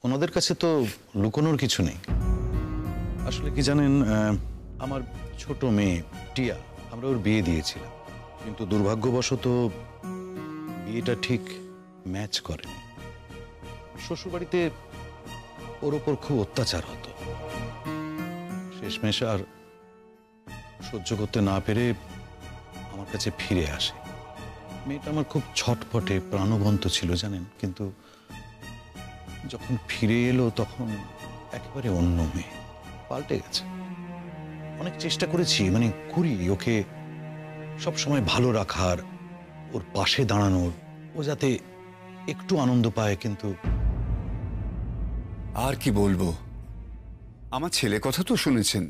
ওনাদের কাছে তো লুকোনোর কিছু নেই। আসলে কি জানেন, আমার ছোট মেয়ে টিয়া, আমরা ওর বিয়ে দিয়েছিলাম, কিন্তু দুর্ভাগ্যবশত বিয়েটা ঠিক ম্যাচ করেনি। শ্বশুরবাড়িতে ওর ওপর খুব অত্যাচার হতো। শেষমেশ আর সহ্য করতে না পেরে আমার কাছে ফিরে আসে। মেয়েটা আমার খুব ছটফটে প্রাণবন্ত ছিল জানেন, কিন্তু যখন ফিরে এলো তখন একেবারে অন্য মেয়ে, পাল্টে গেছে। অনেক চেষ্টা করেছি, করি ওকে সব সময় ভালো রাখার, ওর পাশে দাঁড়ানোর, ও যাতে একটু আনন্দ পায়, কিন্তু আর কি বলবো, আমার ছেলে কথা তো শুনেছেন।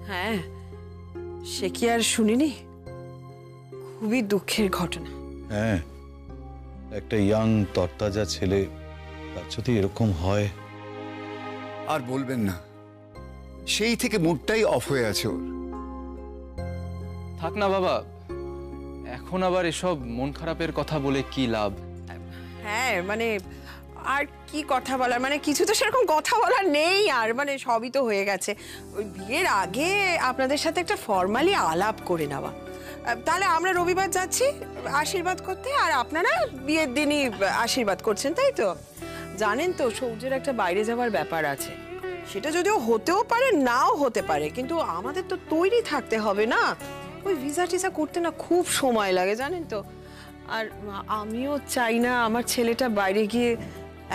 হ্যাঁ, সে কি আর শুনিনি? খুবই দুঃখের ঘটনা। হ্যাঁ, একটা ইয়াং তরতাজা ছেলে, তার যদি এরকম হয়। আর বলবেন না, সেই থেকে মুডটাই অফ হয়ে আছে ওর। থাক না বাবা, এখন আবার এসব মন খারাপের কথা বলে কি লাভ? হ্যাঁ, আর কি কথা বলার, কিছু তো সেরকম কথা বলার নেই। আর সবই তো হয়ে গেছে। ওই বিয়ের আগে আপনাদের সাথে একটা ফর্মালি আলাপ করে নেওয়া। তাহলে আমরা রবিবার যাচ্ছি আশীর্বাদ করতে, আর আপনারা বিয়ের দিনই আশীর্বাদ করছেন, তাই তো? জানেন তো, সৌর্যের একটা বাইরে যাওয়ার ব্যাপার আছে। সেটা যদিও হতেও পারে, নাও হতে পারে, কিন্তু আমাদের তো তৈরি থাকতে হবে না? ওই ভিসা টিসা করতে না খুব সময় লাগে, জানেন তো। আর আমিও চাই না আমার ছেলেটা বাইরে গিয়ে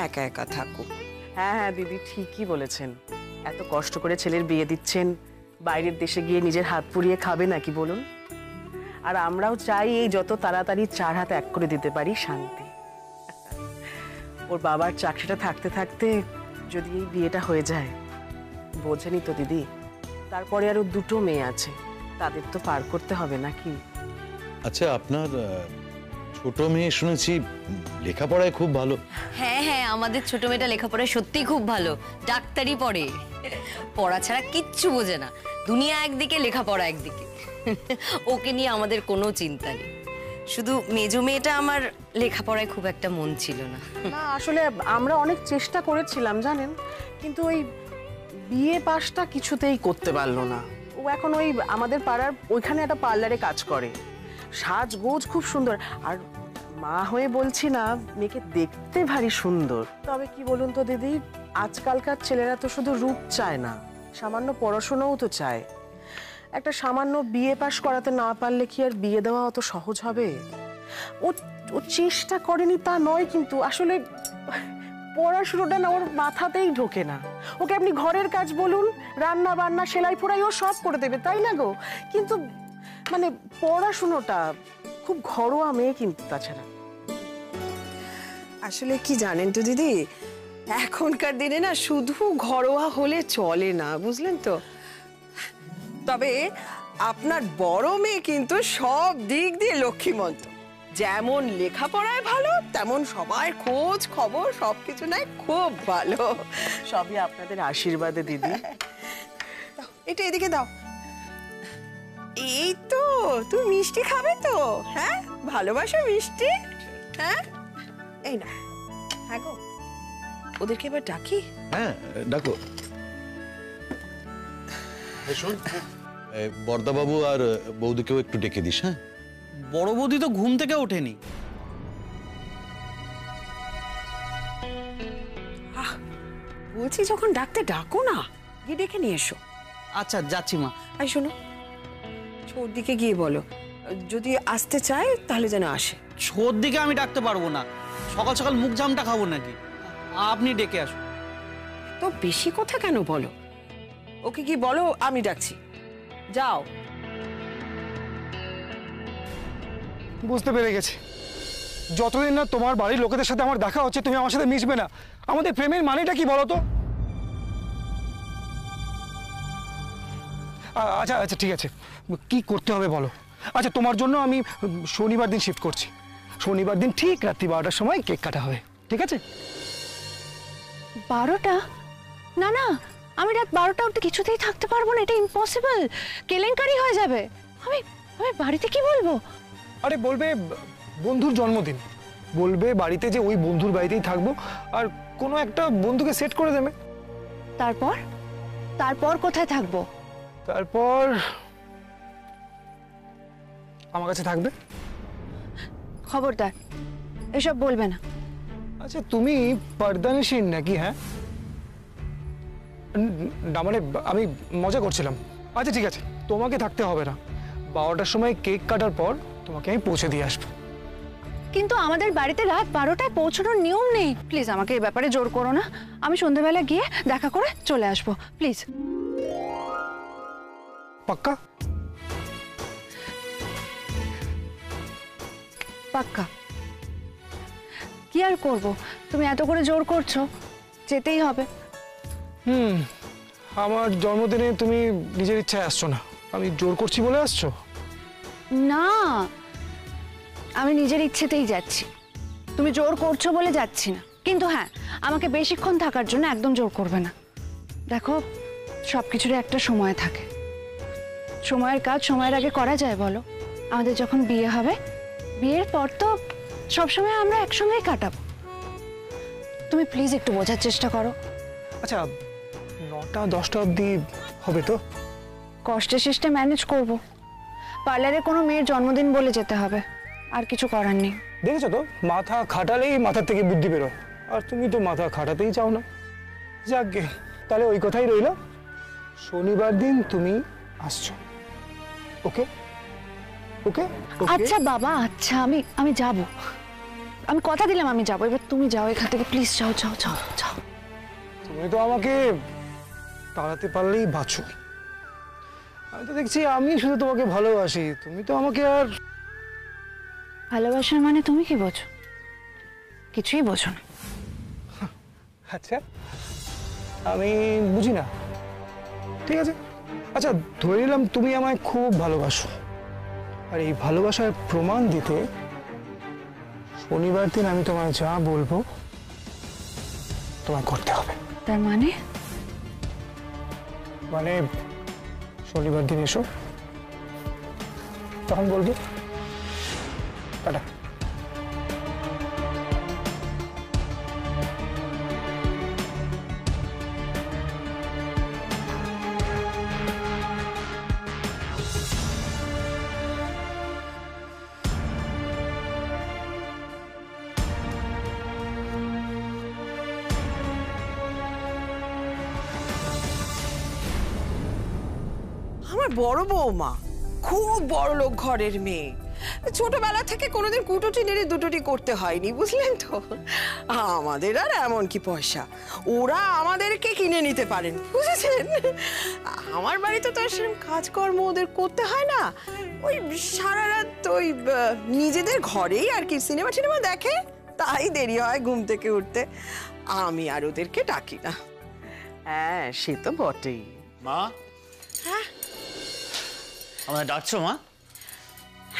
একা একা থাকুক। হ্যাঁ হ্যাঁ দিদি, ঠিকই বলেছেন। এত কষ্ট করে ছেলের বিয়ে দিচ্ছেন, বাইরের দেশে গিয়ে নিজের হাত পুড়িয়ে খাবে নাকি বলুন? আর আমরাও চাই এই যত তাড়াতাড়ি 4 হাত এক করে দিতে পারি শান্তি। ওর বাবার চাকরিটা থাকতে থাকতে যদি এই বিয়েটা হয়ে যায়, বোঝেনি তো দিদি, তারপরে আরো 2টো মেয়ে আছে, তাদের তো পার করতে হবে নাকি? আচ্ছা, আপনার ছোট মেয়ে শুনেছি লেখাপড়ায় খুব ভালো। হ্যাঁ হ্যাঁ, আমাদের ছোট মেয়েটা লেখাপড়ায় সত্যি খুব ভালো, ডাক্তারি পড়ে। পড়া ছাড়া কিচ্ছু বোঝে না, দুনিয়া একদিকে লেখাপড়া একদিকে। ওকে নিয়ে আমাদের কোনো চিন্তা নেই। শুধু মেজো মেয়েটা আমার লেখাপড়ায় খুব একটা মন ছিল না। না, আসলে আমরা অনেক চেষ্টা করেছিলাম জানেন, কিন্তু ওই বিয়ে পাশটা কিছুতেই করতে পারলো না। ও এখন ওই আমাদের পাড়ার ওইখানে একটা পার্লারে কাজ করে, সাজগোজ খুব সুন্দর। আর মা হয়ে বলছি না, মেয়েকে দেখতে ভারী সুন্দর। তবে কি বলুন তো দিদি, আজকালকার ছেলেরা তো শুধু রূপ চায় না, সামান্য পড়াশোনাও তো চায়। একটা সামান্য বিয়ে পাশ করাতে না পারলে কি আর বিয়ে দেওয়া অত সহজ হবে? ও চেষ্টা করেনি তা নয়, কিন্তু আসলে পড়াশোনাটা না ওর মাথাতেই ঢোকে না। ওকে আপনি ঘরের কাজ বলুন, রান্না বান্না সেলাই ফোড়াই ও সব করে দেবে, তাই না গো? কিন্তু পড়াশোনাটা খুব ঘরোয়া মেয়ে, কিন্তু তাছাড়া। আসলে কি জানেন তো দিদি, এখনকার দিনে না শুধু ঘরোয়া হলে চলে না, বুঝলেন তো। তবে আপনার বড় মেয়ে কিন্তু সব দিক দিয়ে লক্ষ্মীমন্ত। যেমন লেখাপড়ায় ভালো, তেমন সবার খোঁজ খবর সবকিছু নেয় খুব ভালো। সবই আপনাদের আশীর্বাদে দিদি। এটা এদিকে দাও। এই তো, তুমি মিষ্টি খাবে তো? হ্যাঁ, ভালোবাসো মিষ্টি? হ্যাঁ, এই না। হ্যাঁ গো, ওদেরকে এবার ডাকি। হ্যাঁ, ডাকো। শোন, বর্দাবাবু আর বৌদিকেও একটু ডেকে দিস। হ্যাঁ, বড় বৌদি তো ঘুম থেকে ওঠেনি। বলছি, যখন ডাকতে ডাকো না, গিয়ে ডেকে নিয়ে এসো। আচ্ছা, যাচ্ছি মা। আই শোনো, ছোট দিকে গিয়ে বলো যদি আসতে চায় তাহলে যেন আসে। ছোট দিকে আমি ডাকতে পারবো না, সকাল সকাল মুখ জামটা খাবো নাকি? আপনি ডেকে আসুন। তো বেশি কথা কেন বলো? ওকে কি বলো আমি ডাকছি, যাও। বুঝতে পেরে গেছি, যতদিন না তোমার বাড়ির লোকেদের সাথে আমার দেখা হচ্ছে তুমি আমার সাথে মিশবে না। আমাদের প্রেমের মানেটা কি বলো তো? আচ্ছা আচ্ছা, ঠিক আছে, কি করতে হবে বলো। আচ্ছা, তোমার জন্য আমি শনিবার দিন শিফট করছি। শনিবার দিন ঠিক রাত্রি 12টার সময় কেক কাটা হবে, ঠিক আছে? 12টা? না না, আমি রাত 12টা অবধি কিছুতেই থাকতে পারবো না, এটা ইম্পসিবল। কেলেঙ্কারি হয়ে যাবে। আমি বাড়িতে কি বলবো? আরে বলবে বন্ধুর জন্মদিন, বলবে বাড়িতে যে ওই বন্ধুর বাড়িতেই থাকবো, আর কোনো একটা বন্ধুকে সেট করে দেবে। তারপর তারপর কোথায় থাকবো? তারপর আমার কাছে থাকবে। খবরদার এসব বলবে না। আচ্ছা তুমি পর্দানিসীন নাকি? হ্যাঁ না মানে আমি মজা করছিলাম। আচ্ছা ঠিক আছে, তোমাকে থাকতে হবে না, 12টার সময় কেক কাটার পর তোমাকে আমি পৌঁছে দিয়ে আসবো। কিন্তু আমাদের বাড়িতে রাত 12টায় পৌঁছানোর নিয়ম নেই। প্লিজ আমাকে এই ব্যাপারে জোর করো না। আমি সন্ধ্যাবেলা গিয়ে দেখা করে চলে আসবো, প্লিজ। পাক্কা? পাক্কা। কি আর করব, তুমি এত করে জোর করছো, যেতেই হবে। আমার জন্মদিনে তুমি নিজের ইচ্ছায় আসছো না, আমি জোর করছি বলে আসছো? না, আমি নিজের ইচ্ছেতেই যাচ্ছি, তুমি জোর করছো বলে যাচ্ছি না। কিন্তু হ্যাঁ, আমাকে বেশিক্ষণ থাকার জন্য একদম জোর করবে না। দেখো, সবকিছুরই একটা সময় থাকে। সময়ের কাজ সময়ের আগে করা যায় বলো? আমাদের যখন বিয়ে হবে, বিয়ের পর তো সবসময় আমরা একসঙ্গেই কাটাবো। তুমি প্লিজ একটু বোঝার চেষ্টা করো। আচ্ছা 9টা 10টা অবধি হবে তো? কষ্টে শিষ্টে ম্যানেজ করব। পার্লারে কোনো মেয়ের জন্মদিন বলে যেতে হবে, আর কিছু করার নেই। দেখেছো তো, মাথা খাটালেই মাথার থেকে বুদ্ধি বেরোয়, আর তুমি তো মাথা খাটাতেই চাও না। যাকগে, তাহলে ওই কথাই রইল, শনিবার দিন তুমি আসছো। ওকে ওকে? আচ্ছা বাবা, আচ্ছা আমি যাব, আমি কথা দিলাম আমি যাব। এবার তুমি যাও এখান থেকে, প্লিজ যাও যাও যাও যাও। তুমি তো আমাকে তাড়াতে পারলেই বাঁচো। আমি তো দেখছি আমি শুধু তোমাকে ভালোবাসি, তুমি তো আমাকে আর। ভালোবাসার মানে তুমি কি বোঝো? কিছুই বোঝো না। আচ্ছা আমি বুঝি না, ঠিক আছে। আচ্ছা ধরে নিলাম তুমি আমায় খুব ভালোবাসো, আর এই ভালোবাসার প্রমাণ দিতে শনিবার দিন আমি তোমায় যা বলবো তোমায় করতে হবে। তার মানে? মানে শনিবার দিন এসো, তখন বলবো। টাটা। আমার বড় বৌমা খুব বড় লোক ঘরের মেয়ে, ছোটবেলা থেকে কোনোদিন কুটোটি নেড়ে দুটোটি করতে হয়নি, বুঝলেন তো। আমাদের আর এমন কি পয়সা, ওরা আমাদেরকে কিনে নিতে পারেন, বুঝেছেন। আমার বাড়িতে তো সেরকম কাজকর্ম ওদের করতে হয় না, ওই সারা রাত ওই নিজেদের ঘরেই আর কি সিনেমা টিনেমা দেখে, তাই দেরি হয় ঘুম থেকে উঠতে। আমি আর ওদেরকে ডাকি না। হ্যাঁ সে তো বটেই। মা, হ্যাঁ আমায় ডাকছো মা?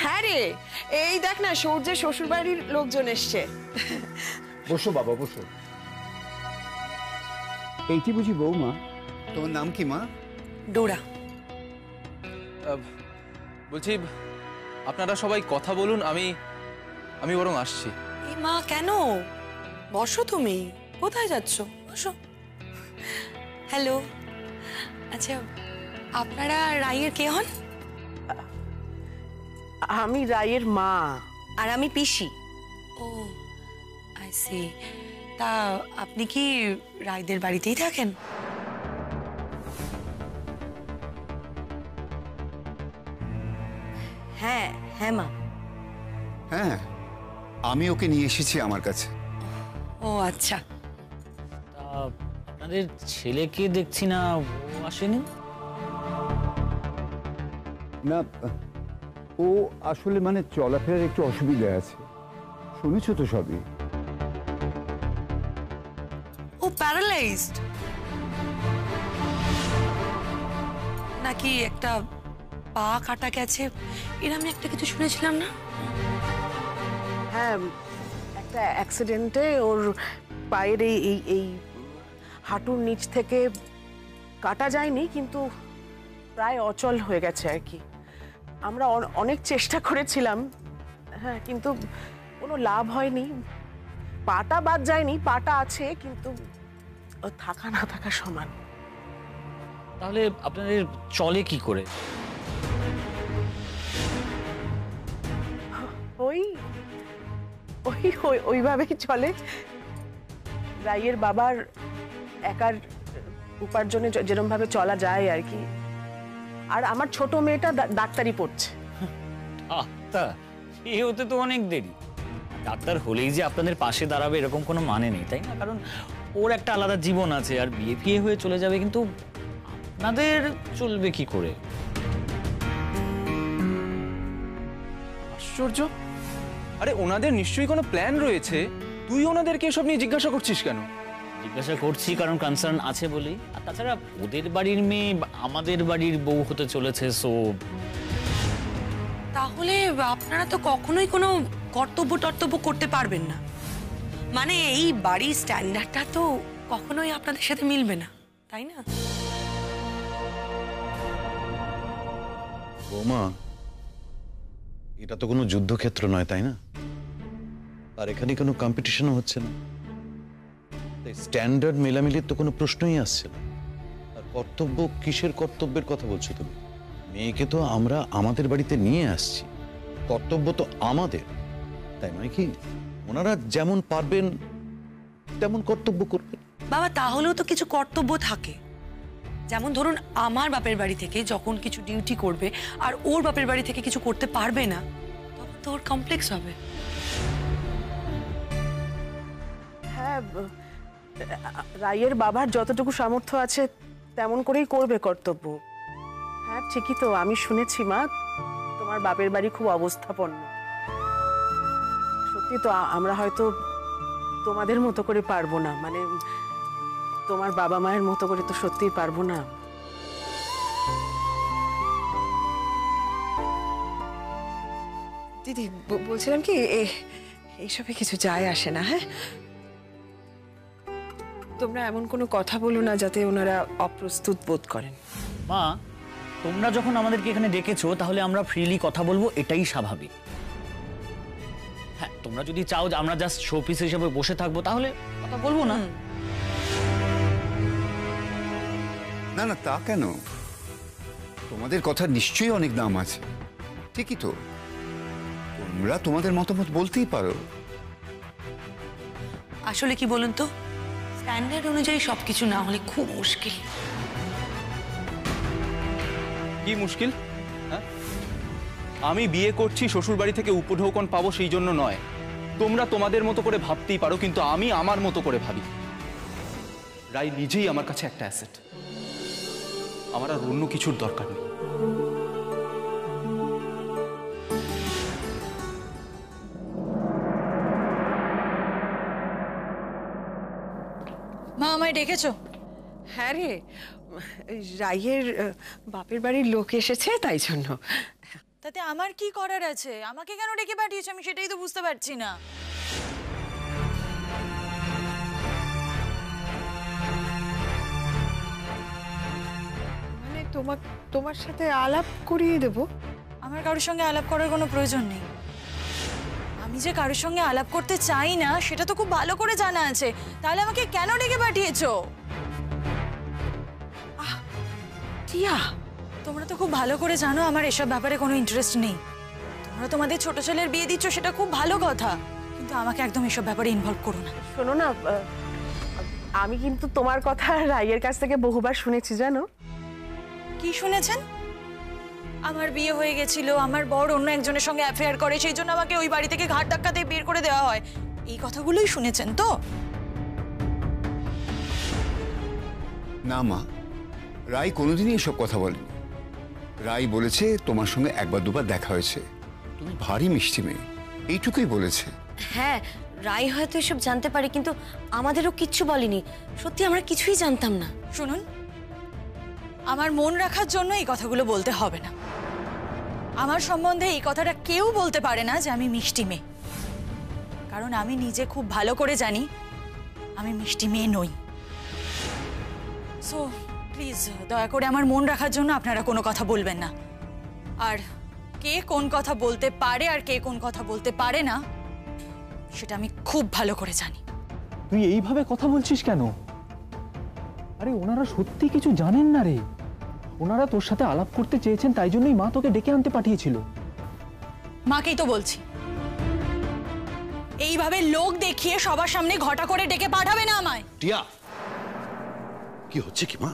হ্যাঁ রে, এই দেখ না সূর্যের শ্বশুর বাড়ির লোকজন এসছে। বসো বাবা বসো। এইটি বুঝি বৌমা? তোমার নাম কি মা? ডোরা। বলছি আপনারা সবাই কথা বলুন, আমি বরং আসছি। এই মা, কেন? বসো তুমি, কোথায় যাচ্ছ? বসো। হ্যালো, আচ্ছা আপনারা রাইয়ের কে হন? আমি রায়ের মা। আর আমি পিসি। ও আই সি। তা আপনি কি রায়দের বাড়িতেই থাকেন? হ্যাঁ হ্যাঁ মা। হ্যাঁ, আমি ওকে নিয়ে এসেছি আমার কাছে। ও আচ্ছা। তা আপনাদের ছেলেকে দেখছি না, ও আসেনি? না, ও আসলে মানে চলাফেরার একটু অসুবিধা আছে, শুনেছো তো সবই। ও প্যারালাইজড নাকি একটা পা কাটা গেছে, এরকম একটা কিছু শুনেছিলাম না? হ্যাঁ, একটা অ্যাক্সিডেন্টে ওর পায়ের এই এই এই হাঁটুর নিচ থেকে কাটা যায়নি, কিন্তু প্রায় অচল হয়ে গেছে আর কি। আমরা অনেক চেষ্টা করেছিলাম, হ্যাঁ, কিন্তু কোনো লাভ হয়নি। পাটা বাদ যায়নি, পাটা আছে, কিন্তু ও থাকা না থাকা সমান। তাহলে আপনাদের চলে কি করে? ওই ওই ওই- ওইভাবেই চলে। রাইয়ের বাবার একার উপার্জনে যেরকম ভাবে চলা যায় আর কি। আর আমার ছোট মেয়েটা ডাক্তারি পড়ছে। ডাক্তার? এ হতে তো অনেক দেরি। ডাক্তার হলেই যে আপনাদের পাশে দাঁড়াবে এরকম কোনো মানে নেই, তাই না? কারণ ওর একটা আলাদা জীবন আছে, আর বিয়ে ফিয়ে হয়ে চলে যাবে, কিন্তু আপনাদের চলবে কি করে? আশ্চর্য! আরে ওনাদের নিশ্চয়ই কোনো প্ল্যান রয়েছে, তুই ওনাদেরকে এসব নিয়ে জিজ্ঞাসা করছিস কেন? জিজ্ঞাসা করছি কারণ কনসার্ন আছে বলেই। আর তাছাড়া ওদের বাড়ির মেয়ে আমাদের বাড়ির বউ হতে চলেছে, সো তাহলে আপনারা তো কখনোই কোনো কর্তব্য করতে পারবেন না। মানে এই বাড়ির স্ট্যান্ডার্ডটা তো কখনোই আপনাদের সাথে মিলবে না, তাই না? বৌমা, এটা তো কোনো যুদ্ধক্ষেত্র নয়, তাই না? আর এখানে কোনো কম্পিটিশনও হচ্ছে না, তাই স্ট্যান্ডার্ড মেলামেলির তো কোনো প্রশ্নই আসছে না। আর কর্তব্য, কিসের কর্তব্যের কথা বলছো তুমি? মেয়েকে তো আমরা আমাদের বাড়িতে নিয়ে আসছি, কর্তব্য তো আমাদের, তাই নয় কি? ওনারা যেমন পারবেন তেমন কর্তব্য করবেন। বাবা, তাহলেও তো কিছু কর্তব্য থাকে। যেমন ধরুন, আমার বাপের বাড়ি থেকে যখন কিছু ডিউটি করবে আর ওর বাপের বাড়ি থেকে কিছু করতে পারবে না, তখন তো ওর কমপ্লেক্স হবে। হ্যাঁ, রাইয়ের বাবার যতটুকু সামর্থ্য আছে তেমন করেই করবে কর্তব্য। হ্যাঁ ঠিকই তো, আমি শুনেছি মা, তোমার বাপের বাড়ি খুব অবস্থাপন্ন। সত্যি তো আমরা হয়তো তোমাদের মতো করে পারবো না, মানে তোমার বাবা মায়ের মতো করে তো সত্যিই পারবো না। দিদি, বলছিলাম কি, এইসবে কিছু যায় আসে না। হ্যাঁ, তোমরা এমন কোনো কথা বলো না যাতে ওনারা অপ্রস্তুত বোধ করেন। মা, তোমরা যখন আমাদেরকে এখানে ডেকেছো তাহলে আমরা ফ্রিলি কথা বলবো, এটাই স্বাভাবিক। হ্যাঁ, তোমরা যদি চাও যে আমরা জাস্ট শোপিস হিসেবে বসে থাকবো তাহলে কথা বলবো না। না না, তা কেন? তোমাদের কথার নিশ্চয়ই অনেক দাম আছে, ঠিকই তো। তোমরা তোমাদের মতামত বলতেই পারো। আসলে কি বলুন তো, স্ট্যান্ডার্ড অনুযায়ী সবকিছু না হলে খুব মুশকিল। কি মুশকিল? হ্যাঁ, আমি বিয়ে করছি শ্বশুর বাড়ি থেকে উপঢৌকন পাবো সেই জন্য নয়। তোমরা তোমাদের মতো করে ভাবতেই পারো, কিন্তু আমি আমার মতো করে ভাবি। রাই নিজেই আমার কাছে একটা অ্যাসেট, আমার আর অন্য কিছুর দরকার নেই। মা, আমায় ডেকেছো? হ্যাঁ রে, রাইয়ের বাপের বাড়ির লোক এসেছে, তাই জন্য। তাতে আমার কি করার আছে? আমাকে কেন ডেকে পাঠিয়েছো আমি সেটাই তো বুঝতে পারছি না। মানে তোমার সাথে আলাপ করিয়ে দেবো? আমার কারোর সঙ্গে আলাপ করার কোনো প্রয়োজন নেই। আমি যে কারোর সঙ্গে আলাপ করতে চাই না সেটা তো খুব ভালো করে জানা আছে, তাহলে আমাকে কেন ডেকে পাঠিয়েছো? টিয়া, তোমরা তো খুব ভালো করে জানো আমার এসব ব্যাপারে কোনো ইন্টারেস্ট নেই। তোমরা তোমাদের ছোট ছেলের বিয়ে দিচ্ছ, সেটা খুব ভালো কথা, কিন্তু আমাকে একদম এসব ব্যাপারে ইনভলভ করো না। শোনো না, আমি কিন্তু তোমার কথা রাইয়ের কাছ থেকে বহুবার শুনেছি, জানো। কি শুনেছেন? আমার বিয়ে হয়ে গেছিল, আমার বর অন্য একজনের সঙ্গে অ্যাফেয়ার করে, সেই জন্য আমাকে ওই বাড়ি থেকে ঘাট ধাক্কা দিয়ে বের করে দেওয়া হয়, এই কথাগুলোই শুনেছেন তো? না মা, রাই কোনোদিনই এসব কথা বলেনি। রাই বলেছে তোমার সঙ্গে একবার দুবার দেখা হয়েছে, তুমি ভারী মিষ্টি মেয়ে, এইটুকুই বলেছে। হ্যাঁ, রাই হয়তো এসব জানতে পারে, কিন্তু আমাদেরও কিচ্ছু বলেনি। সত্যি আমরা কিছুই জানতাম না। শুনুন, আমার মন রাখার জন্য এই কথাগুলো বলতে হবে না। আমার সম্বন্ধে এই কথাটা কেউ বলতে পারে না যে আমি মিষ্টি মেয়ে, কারণ আমি নিজে খুব ভালো করে জানি আমি মিষ্টি মেয়ে নই। সো প্লিজ, দয়া করে আমার মন রাখার জন্য আপনারা কোনো কথা বলবেন না। আর কে কোন কথা বলতে পারে আর কে কোন কথা বলতে পারে না সেটা আমি খুব ভালো করে জানি। তুই এইভাবে কথা বলছিস কেন? আরে ওনারা সত্যি কিছু জানেন না রে। ওনারা তোর সাথে আলাপ করতে চেয়েছেন, তাই জন্যই মা তোকে ডেকে আনতে পাঠিয়েছিল। মাকেই তো বলছি, এইভাবে লোক দেখিয়ে সবার সামনে ঘটা করে ডেকে পাঠাবে না আমায়। টিয়া, কি হচ্ছে কি মা?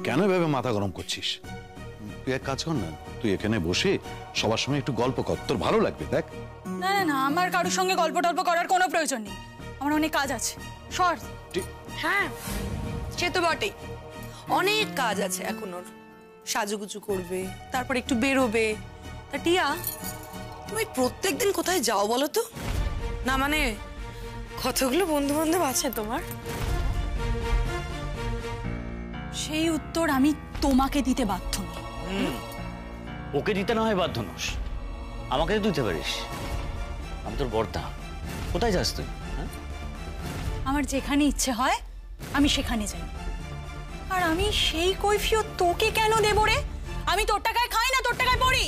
কেন এভাবে মাথা গরম করছিস? তুই এক কাজ কর না, তুই এখানে বসে সবার সঙ্গে একটু গল্প কর, তোর ভালো লাগবে। দেখ, না না না, আমার কারোর সঙ্গে গল্প টল্প করার কোনো প্রয়োজন নেই, আমার অনেক কাজ আছে। সর। হ্যাঁ, সে তো বটেই, অনেক কাজ আছে এখন ওর। সাজুগুজু করবে, তারপর একটু বেরোবে। তা টিয়া, তুমি প্রত্যেকদিন কোথায় যাও বলো তো? না মানে কতগুলো বন্ধু বান্ধব আছে তোমার? সেই উত্তর আমি তোমাকে দিতে বাধ্য নই। ওকে দিতে না হয় বাধ্য নস, আমাকে তো দিতে পারিস। আমি তোর বর্তা। কোথায় যাস তুই? আমার যেখানে ইচ্ছে হয় আমি সেখানে যাই, আর আমি সেই কৈফিয়ত তোকে কেন দেব রে? আমি তোর টাকায় খাই না, তোর টাকায় পড়ি।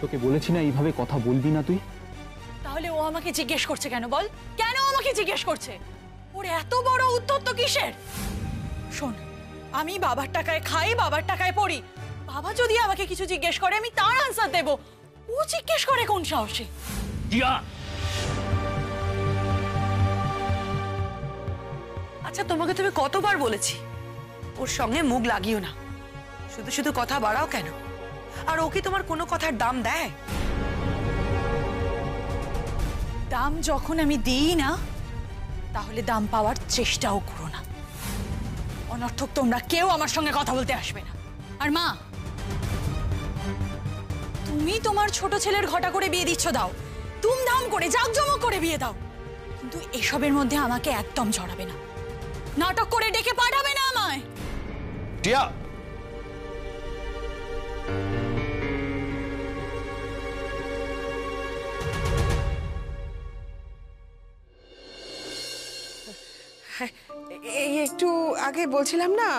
তোকে বলেছি না এইভাবে কথা বলবি না তুই। তাহলে ও আমাকে জিজ্ঞেস করছে কেন বল? কেন আমাকে জিজ্ঞেস করছে? ওর এত বড় উত্তর তো কিসের? শোন, আমি বাবার টাকায় খাই, বাবার টাকায় পড়ি। বাবা যদি আমাকে কিছু জিজ্ঞেস করে আমি তার আনসার দেব, ও জিজ্ঞেস করে কোন সাহসে? আচ্ছা, তোমাকে তুমি কতবার বলেছি ওর সঙ্গে মুখ লাগিও না, শুধু শুধু কথা বাড়াও কেন? আর ও কি তোমার কোনো কথার দাম দেয়? দাম যখন আমি দিই না, তাহলে দাম পাওয়ার চেষ্টাও করো না। অনর্থক তোমরা কেউ আমার সঙ্গে কথা বলতে আসবে না। আর মা, তুমি তোমার ছোট ছেলের ঘটা করে বিয়ে দিচ্ছ, দাও, ধুমধাম করে জাঁকজমক করে বিয়ে দাও, কিন্তু এসবের মধ্যে আমাকে একদম জড়াবে না। নাটক করে ডেকে পাঠাবে না আমায়। টিয়া, এই একটু আগে বলছিলাম না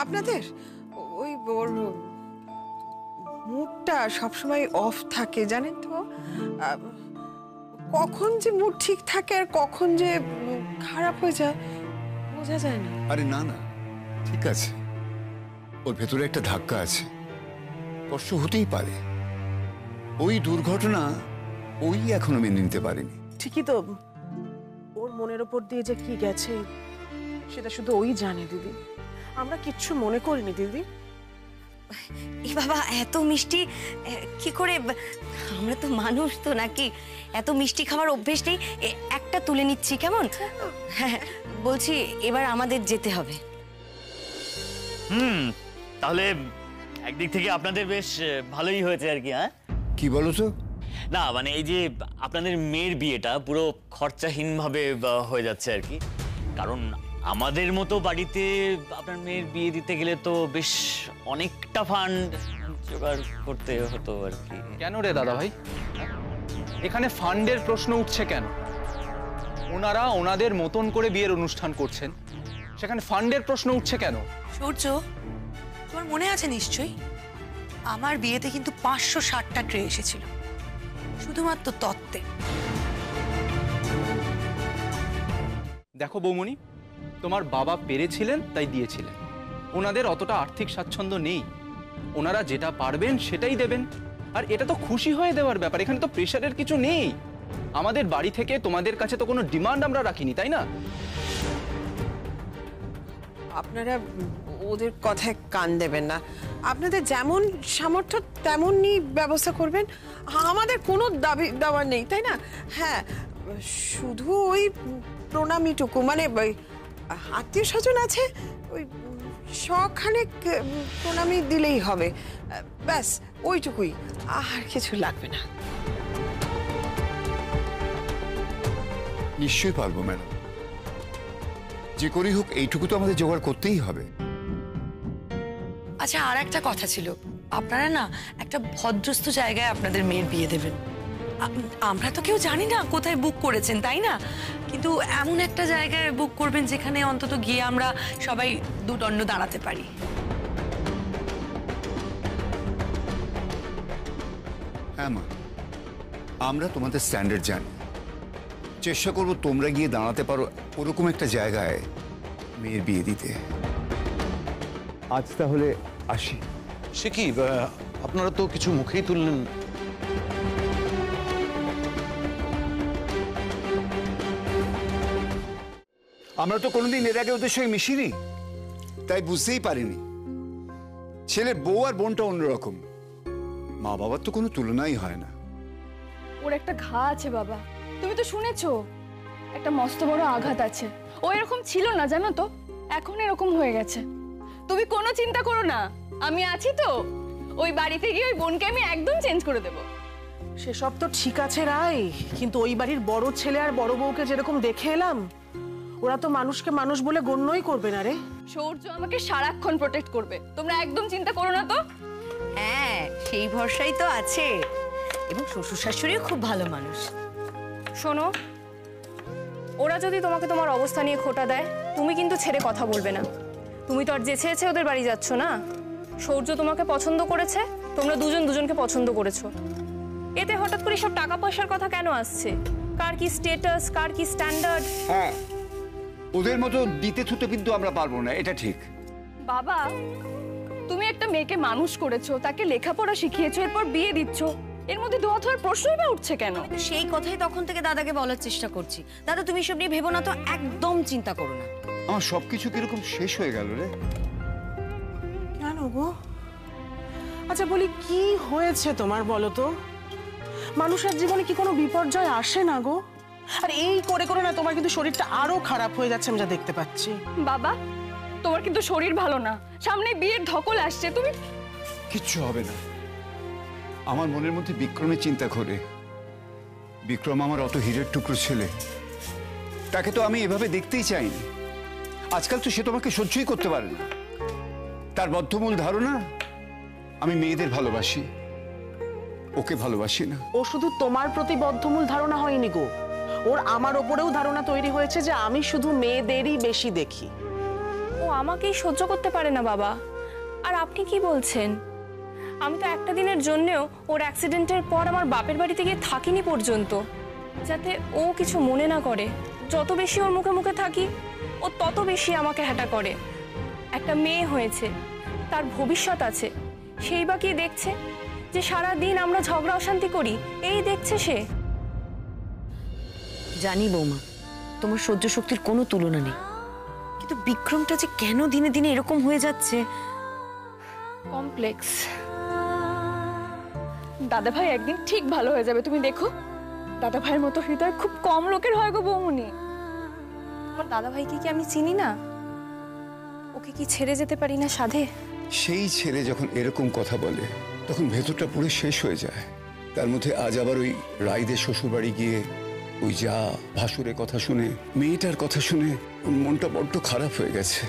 আপনাদের, ওই ওর মুডটা সবসময় অফ থাকে জানেন তো। কখন যে মুড ঠিক থাকে আর কখন যে খারাপ হয়ে যায় বোঝা যায় না। আরে না না, ঠিক আছে, ওর ভেতরে একটা ধাক্কা আছে, কষ্ট হতেই পারে। ওই দুর্ঘটনা ওই এখনো মেনে নিতে পারেনি। ঠিকই তো, ওর মনের ওপর দিয়ে যে কি গেছে সেটা শুধু ওই জানে দিদি, আমরা কিচ্ছু মনে করিনি দিদি। এ বাবা, এত মিষ্টি কি করে? আমরা তো মানুষ তো নাকি, এত মিষ্টি খাবার অভ্যেস নেই। একটা তুলে নিচ্ছি কেমন? হ্যাঁ, বলছি এবার আমাদের যেতে হবে। তাহলে একদিক থেকে আপনাদের বেশ ভালোই হয়েছে আর কি। হ্যাঁ, কি বলো তো? না মানে এই যে আপনাদের মেয়ের বিয়েটা পুরো খরচাহীন ভাবে হয়ে যাচ্ছে আর কি। কারণ আমাদের মতো বাড়িতে আপনার মেয়ের বিয়ে দিতে গেলে তো বেশ অনেকটা ফান্ড জোগাড় করতে হতো আর কি। কেন রে দাদা ভাই, এখানে ফান্ডের প্রশ্ন উঠছে কেন? ওনারা ওনাদের মতন করে বিয়ের অনুষ্ঠান করছেন, সেখানে ফান্ডের প্রশ্ন উঠছে কেন? সূর্য, তোমার মনে আছে নিশ্চয়ই আমার বিয়েতে কিন্তু 560টা ট্রে এসেছিল, শুধুমাত্র তত্ত্বে। দেখো বৌমনি, তোমার বাবা পেরেছিলেন তাই দিয়েছিলেন, ওনাদের অতটা আর্থিক স্বাচ্ছন্দ্য নেই, ওনারা যেটা পারবেন সেটাই দেবেন। আর এটা তো খুশি হয়ে দেওয়ার ব্যাপার, এখানে তো প্রেশারের কিছু নেই। আমাদের বাড়ি থেকে তোমাদের কাছে তো কোনো ডিমান্ড আমরা রাখিনি, তাই না? আপনারা ওদের কথায় কান দেবেন না, আপনাদের যেমন সামর্থ্য তেমনই ব্যবস্থা করবেন, আমাদের কোনো দাবি দাওয়া নেই, তাই না? হ্যাঁ, শুধু ওই প্রণামীটুকু, মানে আত্মীয় স্বজন আছে, ওই শখানেক প্রণামী দিলেই হবে, ব্যাস ওইটুকুই, আর কিছু লাগবে না। নিশ্চয়ই পারবো ম্যাডাম, যে করেই হোক এইটুকু তো আমাদের জোগাড় করতেই হবে। আচ্ছা, আর একটা কথা ছিল, আপনারা না একটা ভদ্রস্থ জায়গায় আপনাদের মেয়ের বিয়ে দেবেন। আমরা তো কেউ জানি না কোথায় বুক করেছেন, তাই না? কিন্তু এমন একটা জায়গায় বুক করবেন যেখানে অন্তত গিয়ে আমরা সবাই দুদণ্ড দাঁড়াতে পারি। হ্যাঁ মা, আমরা তোমাদের স্ট্যান্ডার্ড জানি, চেষ্টা করবো তোমরা গিয়ে দাঁড়াতে পারো ওরকম একটা জায়গায় মেয়ের বিয়ে দিতে। আজ তাহলে আসি। সে কি আপনারা তো কিছু মুখেই তুললেন। আমরা তো কোনোদিন এর আগে ওদের সঙ্গে মিশিনি, তাই বুঝতেই পারিনি। ছেলের বউ আর বোনটা অন্যরকম, মা বাবার তো কোনো তুলনাই হয় না। ওর একটা ঘা আছে বাবা, তুমি তো শুনেছো, একটা মস্ত বড় আঘাত আছে। ও এরকম ছিল না জানো তো, এখন এরকম হয়ে গেছে। তুমি কোনো চিন্তা করো না, আমি আছি তো। ওই বাড়িতে গিয়ে ওই বোনকে আমি একদম চেঞ্জ করে দেবো। সেসব তো ঠিক আছে রাই, কিন্তু ওই বাড়ির বড় ছেলে আর বড় বউকে যেরকম দেখে এলাম, ওরা তো মানুষকে মানুষ বলে গণ্যই করবে না রে। সৌর্য আমাকে সারাক্ষণ প্রোটেক্ট করবে, তোমরা একদম চিন্তা করো না তো। হ্যাঁ, সেই ভরসাই তো আছে। এবং শ্বশুর শাশুড়িও খুব ভালো মানুষ। শোনো, ওরা যদি তোমাকে তোমার অবস্থা নিয়ে খোটা দেয়, তুমি কিন্তু ছেড়ে কথা বলবে না। তুমি তো আর যেছে যেছে ওদের বাড়ি যাচ্ছ না। সৌর্য তোমাকে পছন্দ করেছে, তোমরা দুজন দুজনকে পছন্দ করেছো। এতে হঠাৎ করে সব টাকা পয়সার কথা কেন আসছে? কার কি স্ট্যাটাস, কার কি স্ট্যান্ডার্ড? হ্যাঁ, ওদের মতো দিতে থুতে কিন্তু আমরা পারবো না, এটা ঠিক। বাবা, তুমি একটা মেয়েকে মানুষ করেছো, তাকে লেখাপড়া শিখিয়েছো, এরপর বিয়ে দিচ্ছ, এর মধ্যে দোয়া থোয়ার প্রশ্নই বা উঠছে কেন? সেই কথাই তখন থেকে দাদাকে বলার চেষ্টা করছি। দাদা, তুমি সব নিয়ে ভেবো না তো, একদম চিন্তা করো না। আমার সবকিছু কিরকম শেষ হয়ে গেল রে। কেন গো? আচ্ছা বলি, কি হয়েছে তোমার বলো তো? মানুষের জীবনে কি কোনো বিপর্যয় আসে না গো? আর এই করে করে না তোমার কিন্তু শরীরটা আরো খারাপ হয়ে যাচ্ছে, আমি যা দেখতে পাচ্ছি। বাবা, তোমার কিন্তু শরীর ভালো না, সামনে বিয়ের ধকল আসছে, তুমি। কিচ্ছু হবে না। আমার মনের মধ্যে বিক্রমের চিন্তা করে। বিক্রম আমার অত হীরের টুকরো ছেলে, তাকে তো আমি এভাবে দেখতেই চাইনি। আজকাল তো সে তোমাকে সহ্যই করতে পারে না। তার বদ্ধমূল ধারণা আমি মেয়েদের ভালোবাসি, ওকে ভালোবাসি না। ও শুধু তোমার প্রতি বদ্ধমূল ধারণা হয়নি গো, ওর আমার ওপরেও ধারণা তৈরি হয়েছে যে আমি শুধু মেয়েদেরই বেশি দেখি। ও আমাকেই সহ্য করতে পারে না বাবা। আর আপনি কি বলছেন? আমি তো একটা দিনের জন্যেও ওর অ্যাক্সিডেন্টের পর আমার বাপের বাড়িতে গিয়ে থাকিনি পর্যন্ত, যাতে ও কিছু মনে না করে। যত বেশি ওর মুখে মুখে থাকি, ও তত বেশি আমাকে হ্যাটা করে। একটা মেয়ে হয়েছে, তার ভবিষ্যৎ আছে, সেই বা কি দেখছে যে সারা দিন আমরা ঝগড়া অশান্তি করি, এই দেখছে সে। জানি বৌমা, তোমার সহ্য শক্তির কোনো তুলনা নেই, কিন্তু বিক্রমটা যে কেন দিনে দিনে এরকম হয়ে যাচ্ছে। কমপ্লেক্স। দাদা ভাই একদিন ঠিক ভালো হয়ে যাবে, তুমি দেখো। দাদা ভাইয়ের মতো হৃদয় খুব কম লোকের হয় গো বৌমনি। আমার দাদা ভাইকে কি আমি চিনি না? ওকে কি ছেড়ে যেতে পারি না সাধে? সেই ছেলে যখন এরকম কথা বলে, তখন ভেতরটা পুরো শেষ হয়ে যায়। তার মধ্যে আজ আবার ওই রাইদের শ্বশুরবাড়ি গিয়ে ওই যা ভাসুরের কথা শুনে, মেয়েটার কথা শুনে মনটা বড্ড খারাপ হয়ে গেছে।